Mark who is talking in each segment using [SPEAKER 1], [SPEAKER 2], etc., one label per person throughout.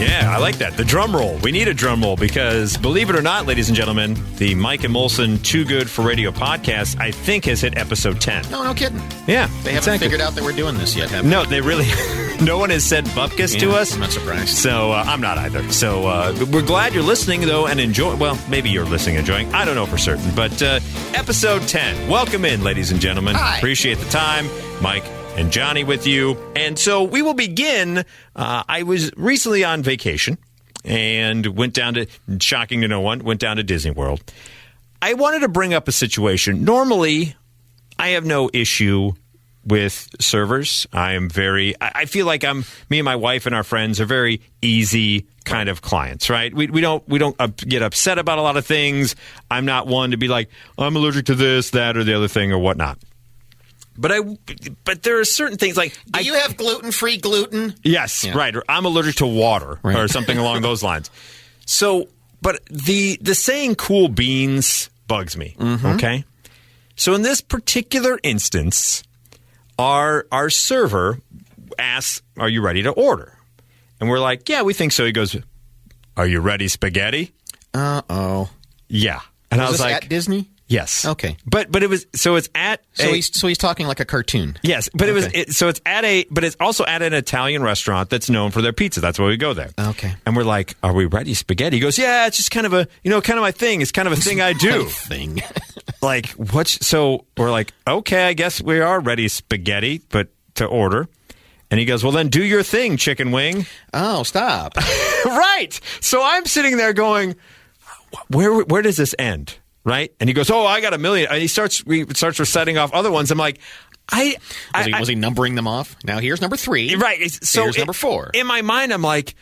[SPEAKER 1] Yeah, I like that. The drum roll. We need a drum roll because, believe it or not, ladies and gentlemen, the Mike and Molson Too Good for Radio podcast, I think, has hit episode 10.
[SPEAKER 2] No kidding.
[SPEAKER 1] Yeah.
[SPEAKER 2] They haven't figured out that we're doing this yet, have they?
[SPEAKER 1] No, they really... No one has said bupkis to us.
[SPEAKER 2] I'm not surprised.
[SPEAKER 1] So, I'm not either. So, we're glad you're listening, though, and enjoy... Well, maybe you're listening and enjoying. I don't know for certain. But episode 10. Welcome in, ladies and gentlemen.
[SPEAKER 2] Hi.
[SPEAKER 1] Appreciate the time. Mike and Johnny with you. And so we will begin. I was recently on vacation and went down to, shocking to no one, went down to Disney World. I wanted to bring up a situation. Normally, I have no issue with servers. I feel like me and my wife and our friends are very easy kind of clients, right? We don't get upset about a lot of things. I'm not one to be like, I'm allergic to this, that, or the other thing or whatnot. But there are certain things like...
[SPEAKER 2] Do you have gluten-free gluten?
[SPEAKER 1] Yes, yeah. Right. Or I'm allergic to water or something along those lines. So, but the saying cool beans bugs me, okay? So in this particular instance, our server asks, are you ready to order? And we're like, yeah, we think so. He goes, are you ready, spaghetti?
[SPEAKER 2] Uh-oh.
[SPEAKER 1] Yeah. And I was like...
[SPEAKER 2] at Disney?
[SPEAKER 1] Yes.
[SPEAKER 2] Okay.
[SPEAKER 1] But it was so it's at
[SPEAKER 2] he's talking like a cartoon.
[SPEAKER 1] Yes, but it's also at an Italian restaurant that's known for their pizza. That's why we go there.
[SPEAKER 2] Okay.
[SPEAKER 1] And we're like, are we ready spaghetti? He goes, yeah, it's just kind of my thing. It's kind of a thing I do.
[SPEAKER 2] Thing.
[SPEAKER 1] Like so we're like, okay, I guess we are ready spaghetti, but to order. And he goes, well, then do your thing, chicken wing.
[SPEAKER 2] Oh, stop.
[SPEAKER 1] Right. So I'm sitting there going, where does this end? Right? And he goes, oh, I got a million. And he starts reciting off other ones. I'm like,
[SPEAKER 2] was he numbering them off? Now here's number 3.
[SPEAKER 1] Right. So
[SPEAKER 2] here's number 4.
[SPEAKER 1] In my mind, I'm like,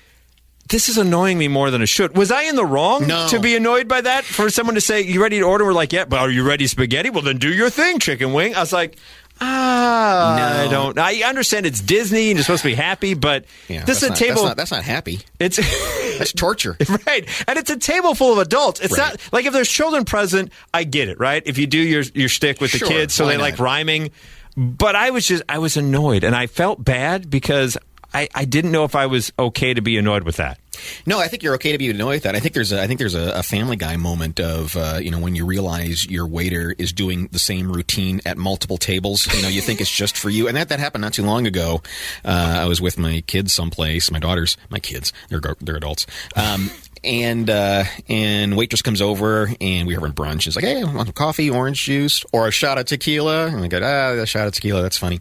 [SPEAKER 1] this is annoying me more than it should. Was I in the wrong to be annoyed by that? For someone to say, you ready to order? We're like, yeah, but are you ready spaghetti? Well, then do your thing, chicken wing. I was like,
[SPEAKER 2] no.
[SPEAKER 1] I don't. I understand it's Disney and you're supposed to be happy, but this is a table.
[SPEAKER 2] That's not happy. That's torture.
[SPEAKER 1] Right. And it's a table full of adults. It's not like if there's children present, I get it, right? If you do your shtick with the kids so they like rhyming. But I was annoyed and I felt bad because I didn't know if I was okay to be annoyed with that.
[SPEAKER 2] No, I think you're okay to be annoyed with that. I think there's a Family Guy moment of when you realize your waiter is doing the same routine at multiple tables. You think it's just for you, and that happened not too long ago. I was with my kids someplace. My kids, they're adults. And waitress comes over and we were having brunch. She's like, hey, I want some coffee, orange juice, or a shot of tequila. And I go, a shot of tequila. That's funny.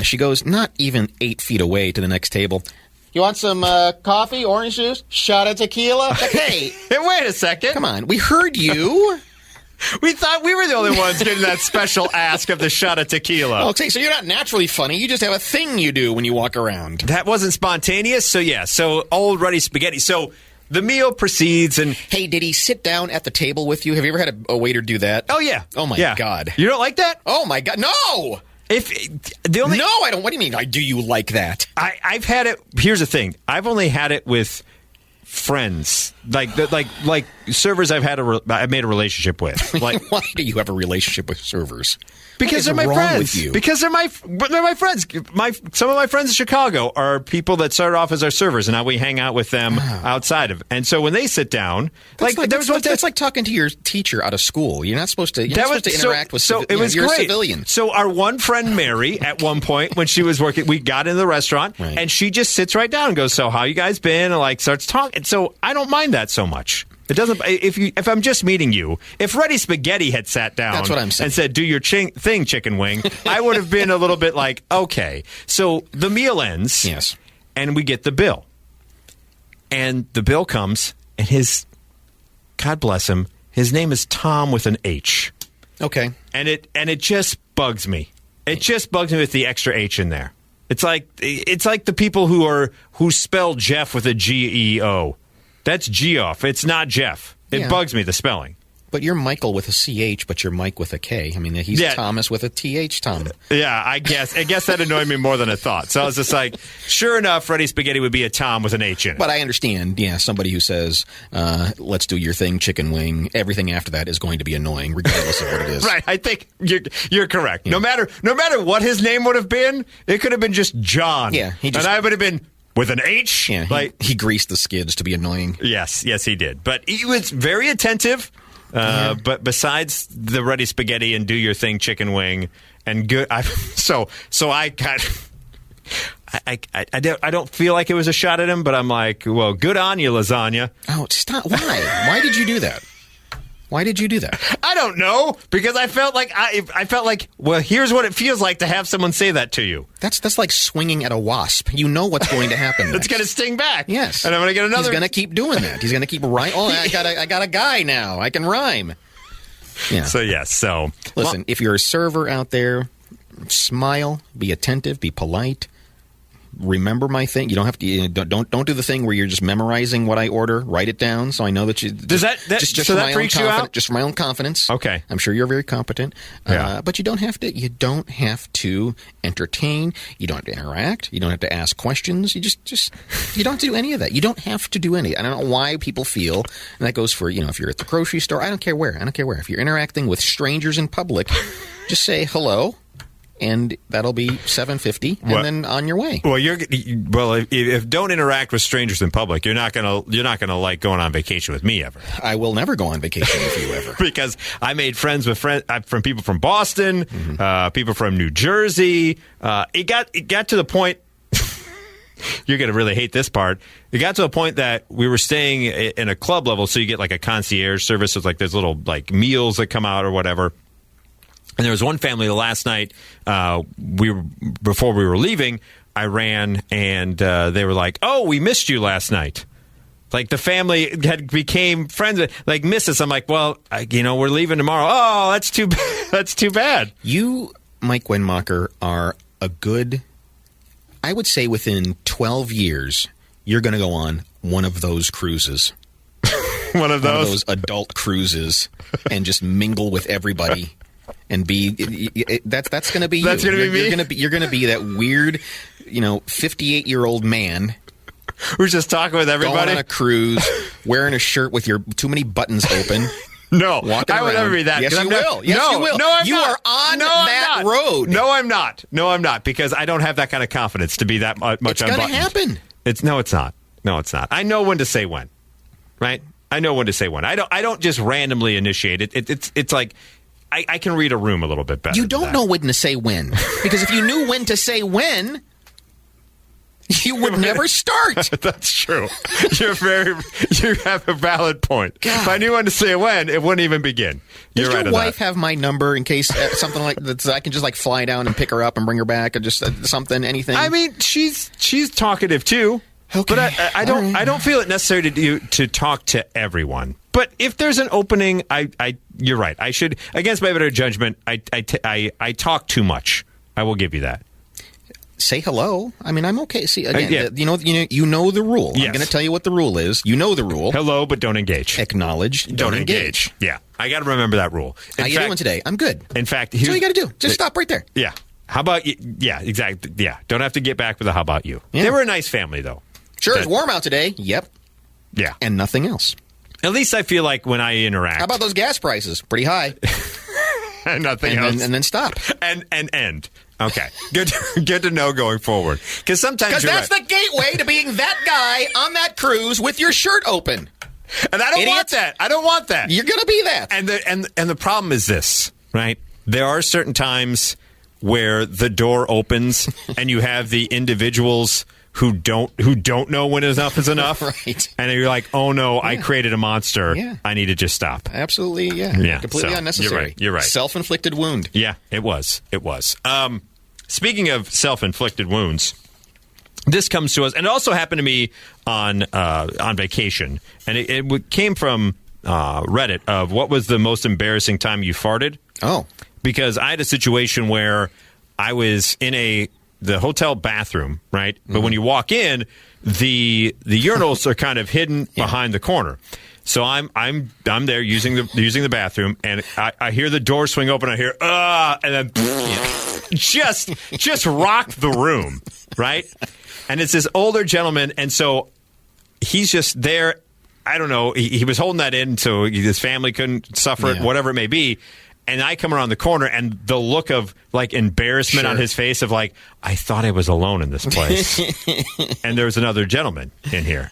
[SPEAKER 2] She goes not even 8 feet away to the next table. You want some coffee, orange juice, shot of tequila? Like, hey,
[SPEAKER 1] wait a second.
[SPEAKER 2] Come on. We heard you.
[SPEAKER 1] We thought we were the only ones getting that special ask of the shot of tequila.
[SPEAKER 2] Okay, so you're not naturally funny. You just have a thing you do when you walk around.
[SPEAKER 1] That wasn't spontaneous. So, yeah. So, old ready spaghetti. So, the meal proceeds and...
[SPEAKER 2] Hey, did he sit down at the table with you? Have you ever had a waiter do that?
[SPEAKER 1] Oh, yeah.
[SPEAKER 2] Oh, my God.
[SPEAKER 1] You don't like that?
[SPEAKER 2] Oh, my God. No! No, I don't. What do you mean? Do you like that?
[SPEAKER 1] I've had it. Here's the thing. I've only had it with friends, like servers. I've made a relationship with. Like,
[SPEAKER 2] why do you have a relationship with servers?
[SPEAKER 1] Because they're my friends. Because they're my friends. Some of my friends in Chicago are people that started off as our servers, and now we hang out with them outside of. And so when they sit down,
[SPEAKER 2] it's like talking to your teacher out of school. You're not supposed to. Interact with.
[SPEAKER 1] So it was
[SPEAKER 2] you're
[SPEAKER 1] great.
[SPEAKER 2] A civilian.
[SPEAKER 1] So our one friend Mary, at one point when she was working, we got into the restaurant, and she just sits right down and goes, "So how you guys been?" And starts talking. So I don't mind that so much. It doesn't. If I'm just meeting you, if Ready Spaghetti had sat down
[SPEAKER 2] That's what I'm saying.
[SPEAKER 1] and said, "Do your thing, chicken wing," I would have been a little bit like, okay. So the meal ends,
[SPEAKER 2] yes,
[SPEAKER 1] and we get the bill, and the bill comes, and God bless him, his name is Tom with an H.
[SPEAKER 2] Okay,
[SPEAKER 1] and it just bugs me. It just bugs me with the extra H in there. It's like the people who spell Jeff with a G-E-O. That's Geoff. It's not Jeff. It bugs me, the spelling.
[SPEAKER 2] But you're Michael with a CH, but you're Mike with a K. I mean, he's Thomas with a TH, Tom.
[SPEAKER 1] Yeah, I guess that annoyed me more than I thought. So I was just like, sure enough, Ready Spaghetti would be a Tom with an H in it.
[SPEAKER 2] But I understand, somebody who says, let's do your thing, chicken wing, everything after that is going to be annoying, regardless of what it is.
[SPEAKER 1] Right, I think you're correct. Yeah. No matter what his name would have been, it could have been just John.
[SPEAKER 2] Yeah.
[SPEAKER 1] And I would have been, with an H.
[SPEAKER 2] Yeah, he greased the skids to be annoying.
[SPEAKER 1] Yes, he did. But he was very attentive. But besides the ready spaghetti and do your thing chicken wing and good, so I kind of. I don't feel like it was a shot at him, but I'm like, well, good on you, lasagna.
[SPEAKER 2] Oh, stop! Why? Why did you do that? Why did you do that?
[SPEAKER 1] I don't know, because I felt like well, here's what it feels like to have someone say that to you.
[SPEAKER 2] That's like swinging at a wasp. You know what's going to happen.
[SPEAKER 1] It's going to sting back.
[SPEAKER 2] Yes,
[SPEAKER 1] and I'm going to get another.
[SPEAKER 2] He's going to keep doing that. He's going to keep rhyme. Oh, I got a guy now. I can rhyme. Yeah.
[SPEAKER 1] So yes. So
[SPEAKER 2] listen, if you're a server out there, smile, be attentive, be polite. Remember my thing. You don't have to. Don't do the thing where you're just memorizing what I order. Write it down so I know that you.
[SPEAKER 1] Does that
[SPEAKER 2] just
[SPEAKER 1] so that freaks you out?
[SPEAKER 2] Just for my own confidence.
[SPEAKER 1] Okay.
[SPEAKER 2] I'm sure you're very competent.
[SPEAKER 1] Yeah.
[SPEAKER 2] But you don't have to. You don't have to entertain. You don't have to interact. You don't have to ask questions. You just you don't have to do any of that. You don't have to do any. I don't know why people feel, and that goes for if you're at the grocery store. I don't care where. If you're interacting with strangers in public, just say hello. And that'll be $7.50, and then on your way.
[SPEAKER 1] Well, if don't interact with strangers in public, you're not gonna like going on vacation with me ever.
[SPEAKER 2] I will never go on vacation with you ever
[SPEAKER 1] because I made friends from people from Boston, people from New Jersey. It got to the point. You're gonna really hate this part. It got to a point that we were staying in a club level, so you get like a concierge service with like there's little like meals that come out or whatever. And there was one family the last night before we were leaving, I ran and they were like, "Oh, we missed you last night." Like the family became friends, like miss us. I'm like, "Well, we're leaving tomorrow." Oh, that's too that's too bad.
[SPEAKER 2] You, Mike Wenmacher, are a good. I would say within 12 years, you're going to go on one of those cruises.
[SPEAKER 1] One of those
[SPEAKER 2] adult cruises, and just mingle with everybody. And that's going to be you.
[SPEAKER 1] That's going to be me.
[SPEAKER 2] You're going to be that weird, 58-year-old man
[SPEAKER 1] who's just talking with everybody
[SPEAKER 2] going on a cruise, wearing a shirt with your too many buttons open.
[SPEAKER 1] No,
[SPEAKER 2] walking
[SPEAKER 1] I would
[SPEAKER 2] around.
[SPEAKER 1] never be that.
[SPEAKER 2] Yes, you will. Yes, you will.
[SPEAKER 1] No, I'm
[SPEAKER 2] you
[SPEAKER 1] not.
[SPEAKER 2] are on that road.
[SPEAKER 1] No, I'm not. No, I'm not, because I don't have that kind of confidence to be that much unbuttoned.
[SPEAKER 2] It's going to happen.
[SPEAKER 1] It's not. No, it's not. I know when to say when, right? I know when to say when. I don't just randomly initiate it. It's like. I can read a room a little bit better.
[SPEAKER 2] You don't know when to say when. Because if you knew when to say when, you would never start.
[SPEAKER 1] That's true. You have a valid point.
[SPEAKER 2] God.
[SPEAKER 1] If I knew when to say when, it wouldn't even begin.
[SPEAKER 2] Does
[SPEAKER 1] You're right
[SPEAKER 2] your wife have my number in case something like that? I can just like fly down and pick her up and bring her back, or just something, anything?
[SPEAKER 1] I mean, she's talkative too.
[SPEAKER 2] Okay.
[SPEAKER 1] But I don't feel it necessary to talk to everyone. But if there's an opening, you're right. I should, against my better judgment, I talk too much. I will give you that.
[SPEAKER 2] Say hello. I mean, I'm okay. See, again, you know the rule.
[SPEAKER 1] Yes.
[SPEAKER 2] I'm going to tell you what the rule is. You know the rule.
[SPEAKER 1] Hello, but don't engage.
[SPEAKER 2] Acknowledge. Don't engage.
[SPEAKER 1] Yeah, I got to remember that rule.
[SPEAKER 2] How you doing today? I'm good.
[SPEAKER 1] In fact,
[SPEAKER 2] that's all you got to do. Just stop right there.
[SPEAKER 1] Yeah. How about you? Yeah, exactly. Yeah. Don't have to get back with a how about you.
[SPEAKER 2] Yeah.
[SPEAKER 1] They were a nice family, though.
[SPEAKER 2] Sure, it's warm out today. Yep.
[SPEAKER 1] Yeah.
[SPEAKER 2] And nothing else.
[SPEAKER 1] At least I feel like when I interact.
[SPEAKER 2] How about those gas prices? Pretty high.
[SPEAKER 1] And nothing else.
[SPEAKER 2] And then stop.
[SPEAKER 1] And end. Okay. Good to know going forward. Because sometimes
[SPEAKER 2] that's the gateway to being that guy on that cruise with your shirt open.
[SPEAKER 1] And I don't want that. I don't want that.
[SPEAKER 2] You're going to be that.
[SPEAKER 1] And the problem is this, right? There are certain times where the door opens and you have the individuals who don't know when enough is enough.
[SPEAKER 2] Right.
[SPEAKER 1] And you're like, oh no, I created a monster.
[SPEAKER 2] Yeah.
[SPEAKER 1] I need to just stop.
[SPEAKER 2] Absolutely, yeah. Completely unnecessary.
[SPEAKER 1] You're right.
[SPEAKER 2] Self-inflicted wound.
[SPEAKER 1] Yeah, it was. Speaking of self-inflicted wounds, this comes to us, and it also happened to me on vacation, and it came from Reddit of what was the most embarrassing time you farted.
[SPEAKER 2] Oh.
[SPEAKER 1] Because I had a situation where I was in the hotel bathroom, right? Mm-hmm. But when you walk in, the urinals are kind of hidden behind the corner. So I'm there using the bathroom, and I hear the door swing open. I hear and then just rock the room, right? And it's this older gentleman, and so he's just there. I don't know. He was holding that in so his family couldn't suffer it, whatever it may be. and I come around the corner, and the look of like embarrassment on his face of like, I thought I was alone in this place, and there's another gentleman in here.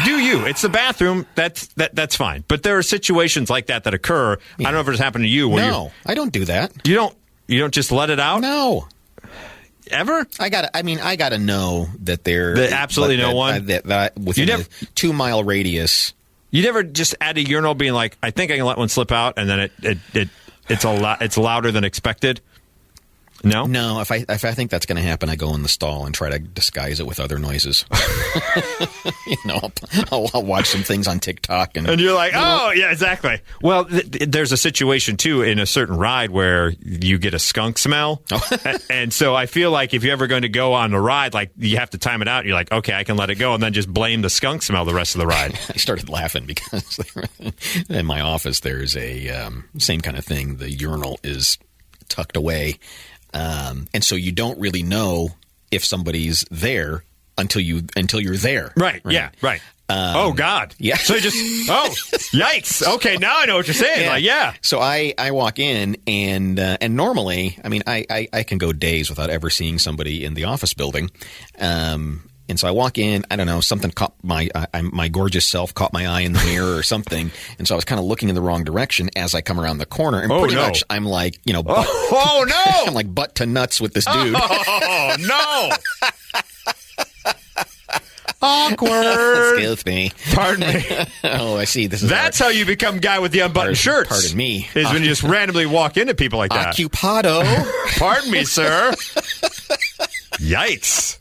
[SPEAKER 1] Do you? It's the bathroom. That's fine. But there are situations like that occur. Yeah. I don't know if it's happened to you.
[SPEAKER 2] No, I don't do that.
[SPEAKER 1] You don't just let it out?
[SPEAKER 2] No.
[SPEAKER 1] Ever?
[SPEAKER 2] I gotta know that there
[SPEAKER 1] absolutely no one
[SPEAKER 2] that within a 2-mile radius.
[SPEAKER 1] You never just at a urinal being like, I think I can let one slip out, and then it's louder than expected. No?
[SPEAKER 2] No, if I think that's going to happen, I go in the stall and try to disguise it with other noises. I'll watch some things on TikTok. And
[SPEAKER 1] you're like, oh, yeah, exactly. Well, there's a situation, too, in a certain ride where you get a skunk smell. And so I feel like if you're ever going to go on a ride, like you have to time it out. You're like, okay, I can let it go, and then just blame the skunk smell the rest of the ride.
[SPEAKER 2] I started laughing because in my office there's a same kind of thing. The urinal is tucked away. And so you don't really know if somebody's there until you're there.
[SPEAKER 1] Right. Yeah. Right. Oh God.
[SPEAKER 2] Yeah.
[SPEAKER 1] So you just yikes. Okay. Now I know what you're saying.
[SPEAKER 2] Yeah.
[SPEAKER 1] Like, yeah.
[SPEAKER 2] So I walk in and normally, I mean, I can go days without ever seeing somebody in the office building. And so I walk in, I don't know, something caught my gorgeous self caught my eye in the mirror or something. And so I was kind of looking in the wrong direction as I come around the corner. And pretty much I'm like, no. I'm like butt to nuts with this dude.
[SPEAKER 1] Oh, no. Awkward.
[SPEAKER 2] Excuse me.
[SPEAKER 1] Pardon me.
[SPEAKER 2] Oh, I see.
[SPEAKER 1] That's how you become guy with the unbuttoned shirts.
[SPEAKER 2] Pardon me.
[SPEAKER 1] Is when you just randomly walk into people like that.
[SPEAKER 2] Occupado.
[SPEAKER 1] Pardon me, sir. Yikes.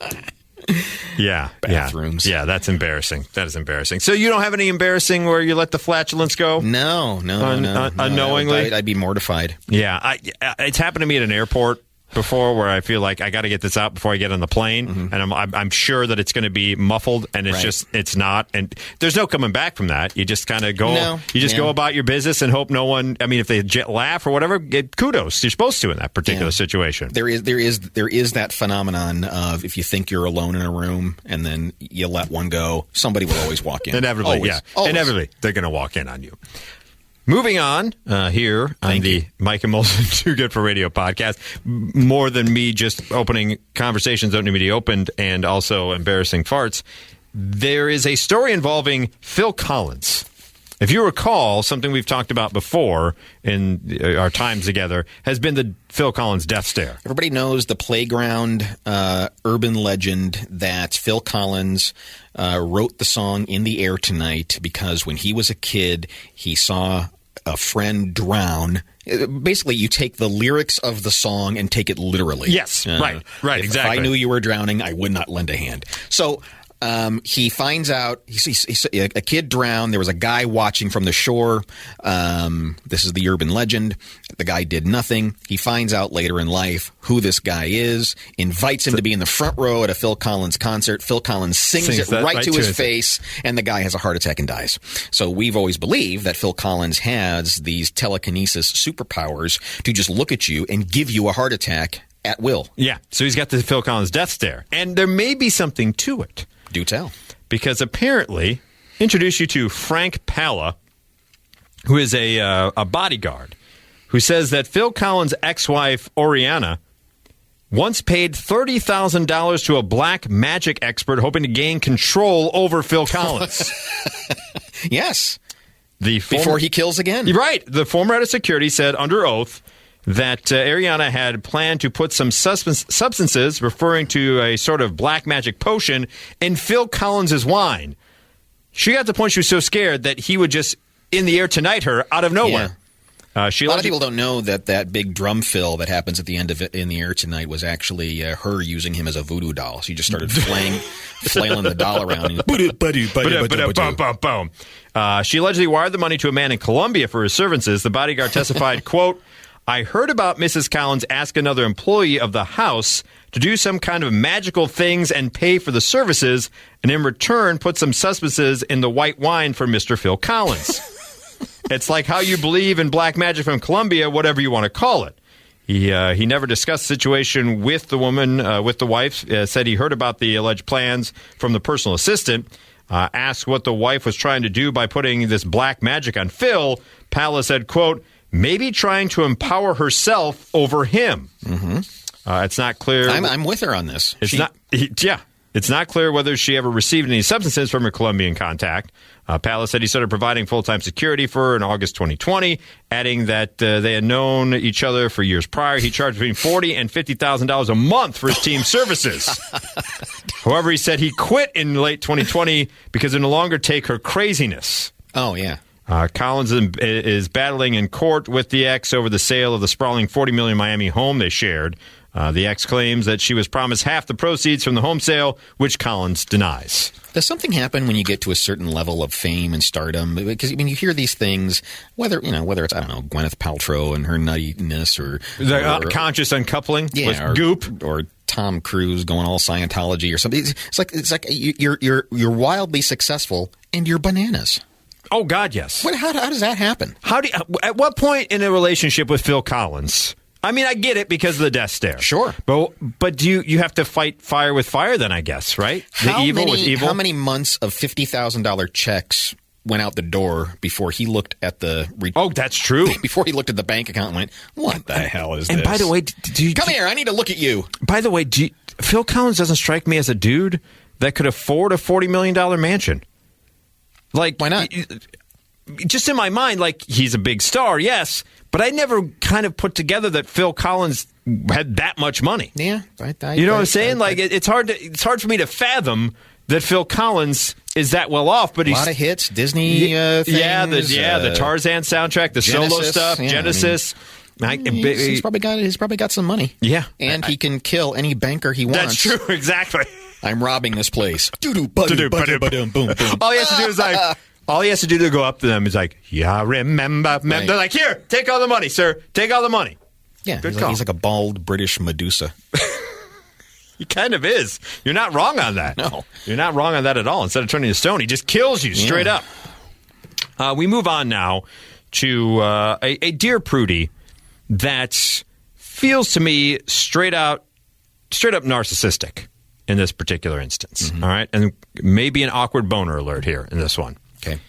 [SPEAKER 1] Yeah.
[SPEAKER 2] Bathrooms.
[SPEAKER 1] Yeah, that's embarrassing. That is embarrassing. So you don't have any embarrassing where you let the flatulence go?
[SPEAKER 2] No.
[SPEAKER 1] Unknowingly?
[SPEAKER 2] I'd be mortified.
[SPEAKER 1] Yeah. It's happened to me at an airport before where I feel like I got to get this out before I get on the plane, and I'm sure that it's going to be muffled, and it's not, and there's no coming back from that. You just kind of go, go about your business and hope no one. I mean, if they laugh or whatever, kudos. You're supposed to in that particular situation.
[SPEAKER 2] There is that phenomenon of if you think you're alone in a room and then you let one go, somebody will always walk in.
[SPEAKER 1] Inevitably, inevitably, they're going to walk in on you. Moving on here on the Mike and Molson Too Good for Radio podcast, more than me just opening conversations don't need to be opened and also embarrassing farts, there is a story involving Phil Collins. If you recall, something we've talked about before in our times together has been the Phil Collins death stare.
[SPEAKER 2] Everybody knows the playground urban legend that Phil Collins wrote the song In the Air Tonight because when he was a kid, he saw a friend drown. Basically, you take the lyrics of the song and take it literally.
[SPEAKER 1] Yes, right, exactly.
[SPEAKER 2] If I knew you were drowning, I would not lend a hand. So he finds out he sees a kid drown. There was a guy watching from the shore. This is the urban legend. The guy did nothing. He finds out later in life who this guy is, invites him to be in the front row at a Phil Collins concert. Phil Collins sings it right to his face, and the guy has a heart attack and dies. So we've always believed that Phil Collins has these telekinesis superpowers to just look at you and give you a heart attack at will.
[SPEAKER 1] Yeah, so he's got the Phil Collins death stare. And there may be something to it.
[SPEAKER 2] Do tell.
[SPEAKER 1] Because apparently, introduce you to Frank Palla, who is a bodyguard, who says that Phil Collins' ex-wife, Oriana, once paid $30,000 to a black magic expert hoping to gain control over Phil Collins.
[SPEAKER 2] Yes. Before he kills again.
[SPEAKER 1] Right. The former head of security said under oath that Ariana had planned to put some substances, referring to a sort of black magic potion, in Phil Collins' wine. She got to the point she was so scared that he would just In the Air Tonight her out of nowhere.
[SPEAKER 2] Yeah. A lot of people don't know that big drum fill that happens at the end of it In the Air Tonight was actually her using him as a voodoo doll. She just started flailing the doll around.
[SPEAKER 1] She allegedly wired the money to a man in Colombia for his services. The bodyguard testified, quote, I heard about Mrs. Collins ask another employee of the house to do some kind of magical things and pay for the services, and in return put some substances in the white wine for Mr. Phil Collins. It's like how you believe in black magic from Colombia, whatever you want to call it. He never discussed the situation with the woman, with the wife, said he heard about the alleged plans from the personal assistant. Asked what the wife was trying to do by putting this black magic on Phil, Palla said, quote, maybe trying to empower herself over him. It's not clear.
[SPEAKER 2] I'm with her on this.
[SPEAKER 1] It's not clear whether she ever received any substances from her Colombian contact. Palace said he started providing full-time security for her in August 2020, adding that they had known each other for years prior. He charged between $40,000 and $50,000 a month for his team services. However, he said he quit in late 2020 because it no longer take her craziness.
[SPEAKER 2] Oh, yeah.
[SPEAKER 1] Collins is battling in court with the ex over the sale of the sprawling $40 million Miami home they shared. The ex claims that she was promised half the proceeds from the home sale, which Collins denies.
[SPEAKER 2] Does something happen when you get to a certain level of fame and stardom? Because I mean, you hear these things, whether it's, I don't know, Gwyneth Paltrow and her nuttiness, or
[SPEAKER 1] the conscious uncoupling with Goop,
[SPEAKER 2] or Tom Cruise going all Scientology or something. It's like you're wildly successful and you're bananas.
[SPEAKER 1] Oh God, yes.
[SPEAKER 2] How does that happen?
[SPEAKER 1] At what point in a relationship with Phil Collins? I mean, I get it because of the death stare.
[SPEAKER 2] Sure.
[SPEAKER 1] But do you have to fight fire with fire then, I guess, right? Evil with evil?
[SPEAKER 2] How many months of $50,000 checks went out the door before he looked at the...
[SPEAKER 1] Oh, that's true.
[SPEAKER 2] Before he looked at the bank account and went, what the hell is this?
[SPEAKER 1] And by the way...
[SPEAKER 2] Come here, I need to look at you.
[SPEAKER 1] By the way, Phil Collins doesn't strike me as a dude that could afford a $40 million mansion. Like,
[SPEAKER 2] why not?
[SPEAKER 1] Just in my mind, like, he's a big star, yes, but I never kind of put together that Phil Collins had that much money.
[SPEAKER 2] Yeah,
[SPEAKER 1] you know what I'm saying? It's hard for me to fathom that Phil Collins is that well off. But
[SPEAKER 2] a lot of hits, Disney things.
[SPEAKER 1] The Tarzan soundtrack, the
[SPEAKER 2] Genesis,
[SPEAKER 1] solo stuff, Genesis.
[SPEAKER 2] He's probably got some money.
[SPEAKER 1] Yeah,
[SPEAKER 2] and he can kill any banker he wants.
[SPEAKER 1] That's true, exactly.
[SPEAKER 2] I'm robbing this place. Boom, boom.
[SPEAKER 1] All he has to do to go up to them is like, yeah, remember. Right. They're like, here, take all the money, sir. Take all the money.
[SPEAKER 2] Yeah, he's like a bald British Medusa.
[SPEAKER 1] He kind of is. You're not wrong on that.
[SPEAKER 2] No.
[SPEAKER 1] You're not wrong on that at all. Instead of turning to stone, he just kills you straight up. We move on now to a Dear Prudie that feels to me straight up narcissistic in this particular instance. All right? And maybe an awkward boner alert here in this one.
[SPEAKER 2] Okay.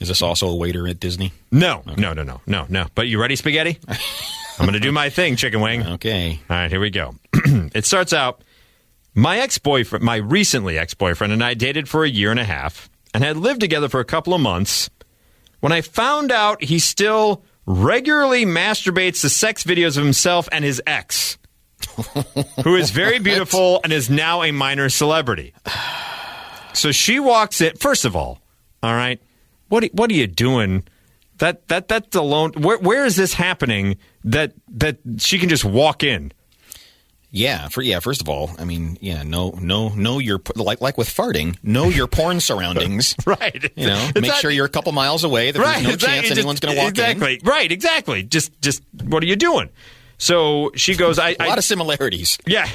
[SPEAKER 2] Is this also a waiter at Disney?
[SPEAKER 1] No. Okay. No. But you ready, Spaghetti? I'm going to do my thing, Chicken Wing.
[SPEAKER 2] Okay.
[SPEAKER 1] All right, here we go. It starts out, my recently ex-boyfriend and I dated for a year and a half and had lived together for a couple of months. When I found out he still regularly masturbates to sex videos of himself and his ex, who is very beautiful and is now a minor celebrity. So she walks in. First of all right, what are you doing? That's alone. Where is this happening? That she can just walk in.
[SPEAKER 2] Yeah. First of all, I mean, know your like with farting. Know your porn surroundings.
[SPEAKER 1] Right.
[SPEAKER 2] Make sure you're a couple miles away. There's no chance anyone's going to walk in.
[SPEAKER 1] Right. Exactly. Just what are you doing? So she goes, a
[SPEAKER 2] lot of similarities.
[SPEAKER 1] Yeah,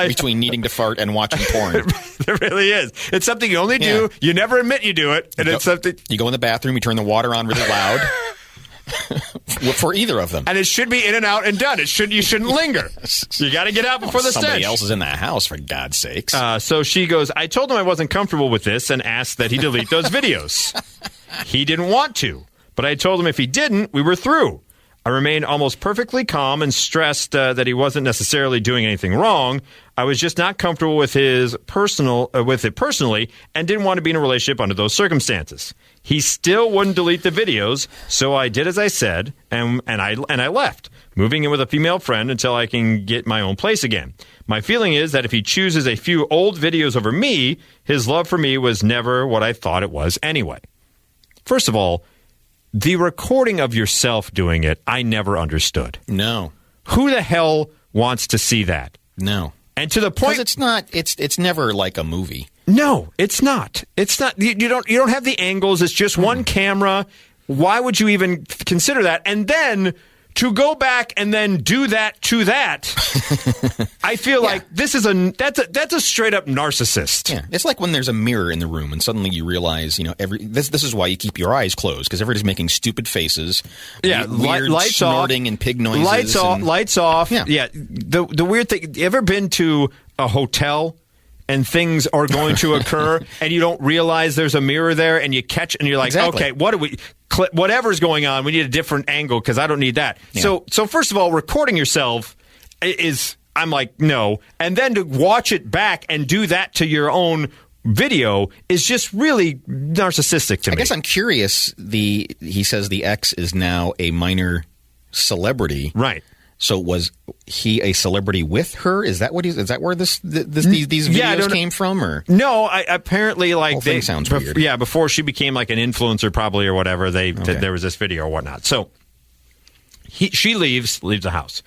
[SPEAKER 2] between needing to fart and watching porn.
[SPEAKER 1] There really is. It's something you only do. You never admit you do it, and it's something
[SPEAKER 2] you go in the bathroom. You turn the water on really loud. For either of them,
[SPEAKER 1] and it should be in and out and done. You shouldn't linger. You got to get out before the stench.
[SPEAKER 2] Somebody else is in the house, for God's sakes.
[SPEAKER 1] So she goes, I told him I wasn't comfortable with this and asked that he delete those videos. He didn't want to, but I told him if he didn't, we were through. I remained almost perfectly calm and stressed that he wasn't necessarily doing anything wrong. I was just not comfortable with with it personally and didn't want to be in a relationship under those circumstances. He still wouldn't delete the videos, so I did as I said, and I left, moving in with a female friend until I can get my own place again. My feeling is that if he chooses a few old videos over me, his love for me was never what I thought it was anyway. First of all, the recording of yourself doing it, I never understood.
[SPEAKER 2] No.
[SPEAKER 1] Who the hell wants to see that?
[SPEAKER 2] No.
[SPEAKER 1] And to the point,
[SPEAKER 2] it's never like a movie.
[SPEAKER 1] No, it's not. It's not. You don't have the angles. It's just one camera. Why would you even consider that? And then to go back and then do that to that, I feel like that's a straight up narcissist.
[SPEAKER 2] Yeah, it's like when there's a mirror in the room and suddenly you realize, this is why you keep your eyes closed, because everybody's making stupid faces.
[SPEAKER 1] Yeah,
[SPEAKER 2] weird
[SPEAKER 1] lights
[SPEAKER 2] snorting
[SPEAKER 1] off,
[SPEAKER 2] and pig noises.
[SPEAKER 1] Lights off. Yeah. The weird thing. You ever been to a hotel and things are going to occur and you don't realize there's a mirror there and you catch and you're like, okay, whatever's going on, we need a different angle because I don't need that. Yeah. So first of all, recording yourself is, I'm like, no. And then to watch it back and do that to your own video is just really narcissistic to me.
[SPEAKER 2] I guess I'm curious. He says the ex is now a minor celebrity.
[SPEAKER 1] Right.
[SPEAKER 2] So was he a celebrity with her? Is that what is that where these videos came from? Or
[SPEAKER 1] no? Apparently, like,
[SPEAKER 2] whole thing sounds weird.
[SPEAKER 1] Yeah, before she became like an influencer, probably, or whatever. There was this video or whatnot. So she leaves the house.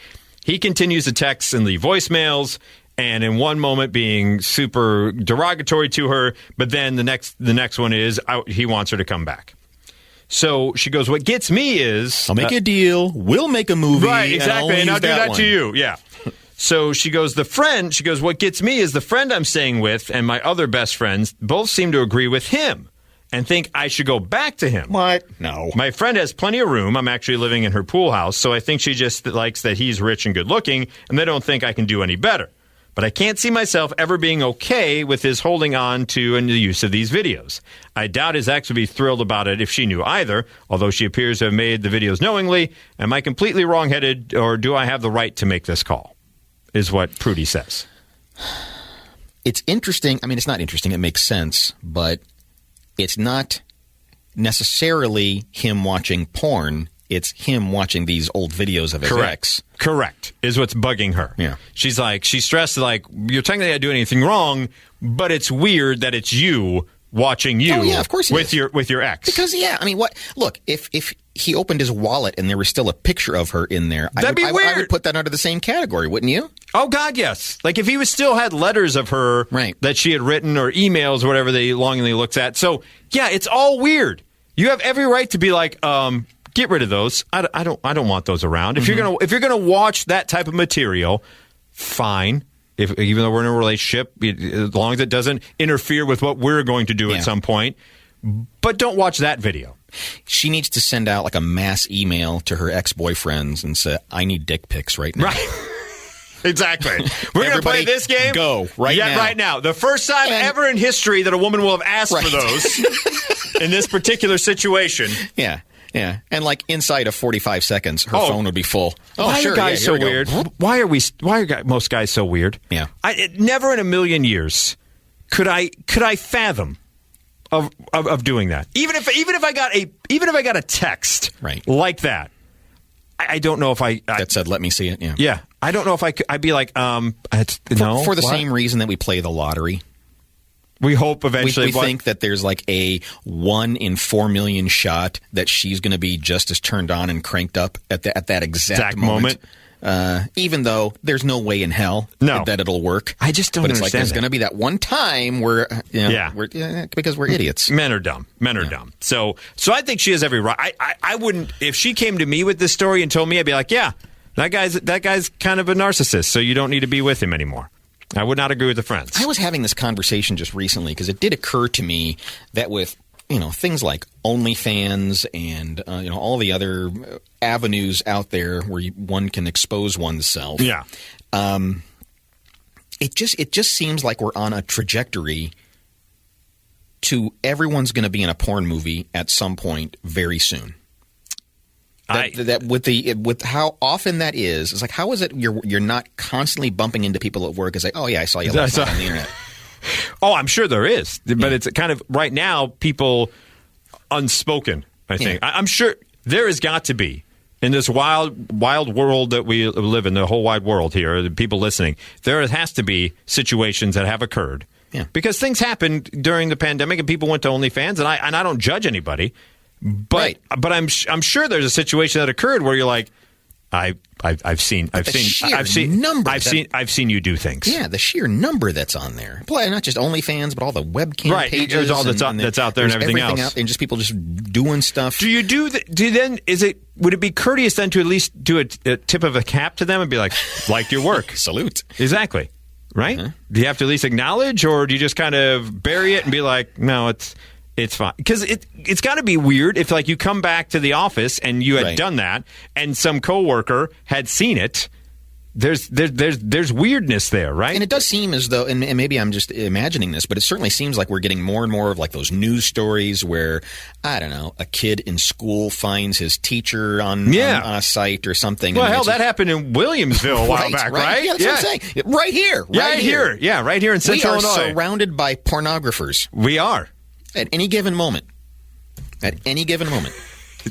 [SPEAKER 1] He continues to text and leave voicemails, and in one moment being super derogatory to her, but then the next one is he wants her to come back. So she goes, what gets me is...
[SPEAKER 2] I'll make you a deal. We'll make a movie.
[SPEAKER 1] Right, exactly. And I'll do that to you. Yeah. So she goes, what gets me is the friend I'm staying with and my other best friends both seem to agree with him and think I should go back to him.
[SPEAKER 2] What? No.
[SPEAKER 1] My friend has plenty of room. I'm actually living in her pool house, so I think she just likes that he's rich and good looking, and they don't think I can do any better. But I can't see myself ever being okay with his holding on to and the use of these videos. I doubt his ex would be thrilled about it if she knew either, although she appears to have made the videos knowingly. Am I completely wrong-headed, or do I have the right to make this call? Is what Prudy says.
[SPEAKER 2] It's interesting. I mean, it's not interesting. It makes sense, but it's not necessarily him watching porn. It's him watching these old videos of his ex.
[SPEAKER 1] Correct. Is what's bugging her.
[SPEAKER 2] Yeah.
[SPEAKER 1] She's stressed, like, you're technically not doing anything wrong, but it's weird that it's you watching you
[SPEAKER 2] of course
[SPEAKER 1] with your ex.
[SPEAKER 2] Because, I mean, what? Look, if he opened his wallet and there was still a picture of her in there,
[SPEAKER 1] that'd be weird.
[SPEAKER 2] I would put that under the same category, wouldn't you?
[SPEAKER 1] Oh, God, yes. Like, if he still had letters of her that she had written or emails or whatever they longingly looks at. So, yeah, it's all weird. You have every right to be like, get rid of those. I don't want those around. If you're gonna watch that type of material, fine. Even though we're in a relationship, as long as it doesn't interfere with what we're going to do at some point. But don't watch that video.
[SPEAKER 2] She needs to send out like a mass email to her ex-boyfriends and say, "I need dick pics right now."
[SPEAKER 1] Right. Exactly. We're going to play this game.
[SPEAKER 2] Go right now.
[SPEAKER 1] Right now. The first time ever in history that a woman will have asked for those in this particular situation.
[SPEAKER 2] Yeah. Yeah, and like inside of 45 seconds, her phone would be full.
[SPEAKER 1] Why are guys so weird? Why are most guys so weird?
[SPEAKER 2] Yeah,
[SPEAKER 1] never in a million years could I fathom of doing that. Even if I got a text like that, I don't know if
[SPEAKER 2] that said, let me see it.
[SPEAKER 1] Yeah, I don't know if I could. I'd be like, no.
[SPEAKER 2] For the same reason that we play the lottery.
[SPEAKER 1] We hope eventually.
[SPEAKER 2] We think that there's like a 1 in 4 million shot that she's going to be just as turned on and cranked up at that exact moment. Even though there's no way in hell that it'll work.
[SPEAKER 1] I just don't understand.
[SPEAKER 2] But it's like there's going to be that one time where, because we're idiots.
[SPEAKER 1] Men are dumb. Men are dumb. So I think she has every right. I wouldn't, if she came to me with this story and told me, I'd be like, yeah, that guy's kind of a narcissist, so you don't need to be with him anymore. I would not agree with the friends.
[SPEAKER 2] I was having this conversation just recently because it did occur to me that with things like OnlyFans and all the other avenues out there where one can expose oneself.
[SPEAKER 1] Yeah,
[SPEAKER 2] it just seems like we're on a trajectory to everyone's going to be in a porn movie at some point very soon. With how often that is, it's like, how is it you're not constantly bumping into people at work and say, "Oh yeah, I saw you last night on the internet."
[SPEAKER 1] Oh, I'm sure there is, but it's kind of right now people unspoken. I think I'm sure there has got to be in this wild world that we live in, the whole wide world here, the people listening. There has to be situations that have occurred because things happened during the pandemic and people went to OnlyFans, and I don't judge anybody. But I'm sure there's a situation that occurred where you're like, I've seen you do things.
[SPEAKER 2] Yeah, the sheer number that's on there. Not just OnlyFans, but all the webcam pages.
[SPEAKER 1] There's all that's out there and everything else.
[SPEAKER 2] Out there, and just people just doing stuff.
[SPEAKER 1] Would it be courteous then to at least do a tip of a cap to them and be like, liked your work.
[SPEAKER 2] Salute.
[SPEAKER 1] Exactly. Right? Uh-huh. Do you have to at least acknowledge, or do you just kind of bury it and be like, no, it's fine? Because it's got to be weird if, like, you come back to the office and you had done that and some coworker had seen it. there's weirdness there, right?
[SPEAKER 2] And it does seem as though, and maybe I'm just imagining this, but it certainly seems like we're getting more and more of like those news stories where, I don't know, a kid in school finds his teacher on a site or something.
[SPEAKER 1] Well, hell, that happened in Williamsville a while back, right?
[SPEAKER 2] Yeah, that's what I'm saying. Right here. Right here.
[SPEAKER 1] Yeah, right here in Central Illinois.
[SPEAKER 2] We are surrounded by pornographers.
[SPEAKER 1] We are.
[SPEAKER 2] At any given moment. At any given moment.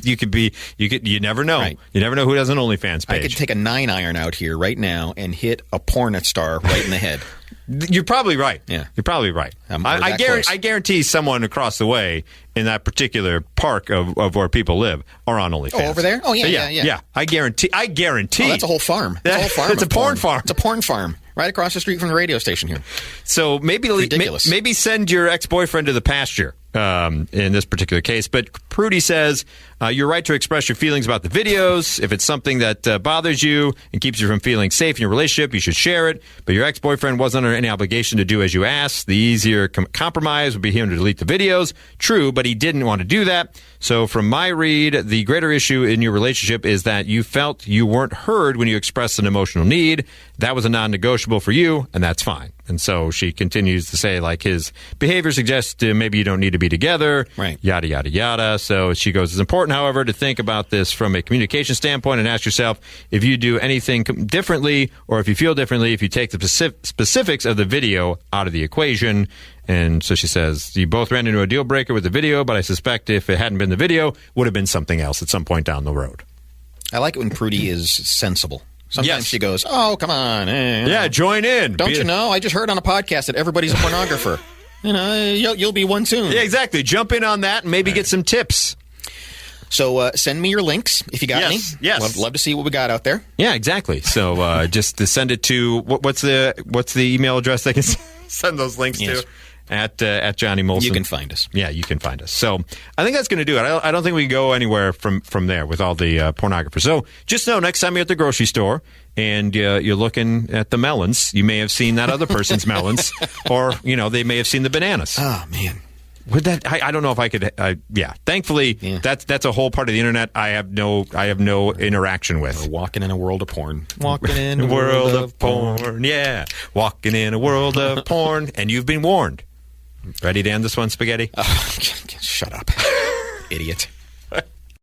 [SPEAKER 1] You never know.
[SPEAKER 2] Right.
[SPEAKER 1] You never know who has an OnlyFans page.
[SPEAKER 2] I could take a 9-iron out here right now and hit a porn star right in the head.
[SPEAKER 1] You're probably right.
[SPEAKER 2] Yeah.
[SPEAKER 1] You're probably right. I guarantee someone across the way in that particular park of where people live are on OnlyFans.
[SPEAKER 2] Oh, over there? Oh, yeah.
[SPEAKER 1] Yeah. I guarantee. Oh,
[SPEAKER 2] that's a whole farm. That's a whole farm.
[SPEAKER 1] It's a porn farm.
[SPEAKER 2] It's a porn farm. Right across the street from the radio station here.
[SPEAKER 1] So maybe send your ex-boyfriend to the pasture in this particular case. But Prudy says you're right to express your feelings about the videos. If it's something that bothers you and keeps you from feeling safe in your relationship, you should share it. But your ex-boyfriend wasn't under any obligation to do as you asked. The easier compromise would be him to delete the videos. True, but he didn't want to do that. So from my read, the greater issue in your relationship is that you felt you weren't heard when you expressed an emotional need. That was a non-negotiable for you, and that's fine. And so she continues to say, like, his behavior suggests maybe you don't need to be together,
[SPEAKER 2] right?
[SPEAKER 1] Yada, yada, yada. So she goes, it's important, however, to think about this from a communication standpoint and ask yourself if you do anything differently or if you feel differently if you take the specifics of the video out of the equation. And so she says, you both ran into a deal breaker with the video, but I suspect if it hadn't been the video, would have been something else at some point down the road.
[SPEAKER 2] I like it when Prudy is sensible. Sometimes she goes, oh, come on.
[SPEAKER 1] Yeah, join in.
[SPEAKER 2] Don't you know? I just heard on a podcast that everybody's a pornographer. You'll be one soon.
[SPEAKER 1] Yeah, exactly. Jump in on that and maybe get some tips.
[SPEAKER 2] So send me your links if you got any.
[SPEAKER 1] Yes.
[SPEAKER 2] Love to see what we got out there.
[SPEAKER 1] Yeah, exactly. So just to send it to, what's the email address they can send those links to? At Johnny Molson.
[SPEAKER 2] You can find us.
[SPEAKER 1] Yeah, you can find us. So I think that's going to do it. I don't think we can go anywhere from there with all the pornographers. So just know next time you're at the grocery store and you're looking at the melons, you may have seen that other person's melons, or they may have seen the bananas.
[SPEAKER 2] Oh man.
[SPEAKER 1] Would that? I don't know if I could. Thankfully, that's a whole part of the internet I have no interaction with.
[SPEAKER 2] We're walking in a world of porn.
[SPEAKER 1] Walking in a world of porn. Yeah, walking in a world of porn, and you've been warned. Ready to end this one, Spaghetti?
[SPEAKER 2] Shut up, idiot.